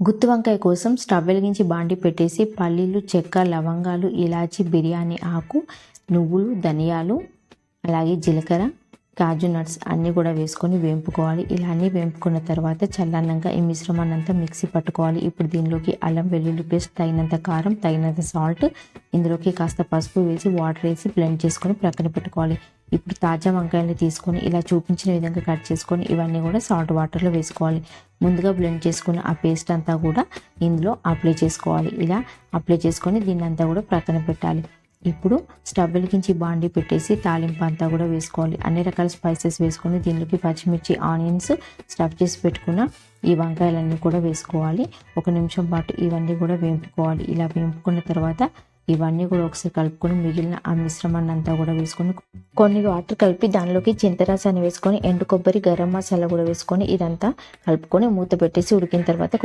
గుత్తి వంకాయ కోసం స్టవ్ వెలిగించి బాండి పెట్టేసి పల్లీలు, చెక్క, లవంగాలు, ఇలాచి, బిర్యానీ ఆకు, నువ్వులు, ధనియాలు, అలాగే జీలకర్ర, కాజు నట్స్ అన్నీ కూడా వేసుకొని వేంపుకోవాలి. ఇలా అన్నీ వేంపుకున్న తర్వాత చల్లన్నంగా ఈ మిశ్రమాన్ని అంతా మిక్సీ పట్టుకోవాలి. ఇప్పుడు దీనిలోకి అల్లం వెల్లుల్లి పేస్ట్, తగినంత కారం, తగినంత సాల్ట్, ఇందులోకి కాస్త పసుపు వేసి వాటర్ వేసి బ్లెండ్ చేసుకొని ప్రక్కన పెట్టుకోవాలి. ఇప్పుడు తాజా వంకాయలు తీసుకొని ఇలా చూపించిన విధంగా కట్ చేసుకొని ఇవన్నీ కూడా సాల్ట్ వాటర్లో వేసుకోవాలి. ముందుగా బ్లెండ్ చేసుకున్న ఆ పేస్ట్ అంతా కూడా ఇందులో అప్లై చేసుకోవాలి. ఇలా అప్లై చేసుకొని దీన్ని అంతా కూడా ప్రక్కన పెట్టాలి. ఇప్పుడు స్టవ్ వెలిగించి బాండి పెట్టేసి తాలింపు అంతా కూడా వేసుకోవాలి. అన్ని రకాల స్పైసెస్ వేసుకొని దీనిలోకి పచ్చిమిర్చి, ఆనియన్స్, స్టఫ్ చేసి పెట్టుకున్న ఈ వంకాయలన్నీ కూడా వేసుకోవాలి. 1 నిమిషం పాటు ఇవన్నీ కూడా వేపుకోవాలి. ఇలా వేపుకున్న తర్వాత ఇవన్నీ కూడా ఒకసారి కలుపుకొని మిగిలిన ఆ మిశ్రమాన్ని అంతా కూడా వేసుకొని కొన్ని వాటర్ కలిపి దానిలోకి చింతరసాన్ని వేసుకొని ఎండు కొబ్బరి, గరం మసాలా కూడా వేసుకొని ఇదంతా కలుపుకొని మూత పెట్టేసి ఉడికిన తర్వాత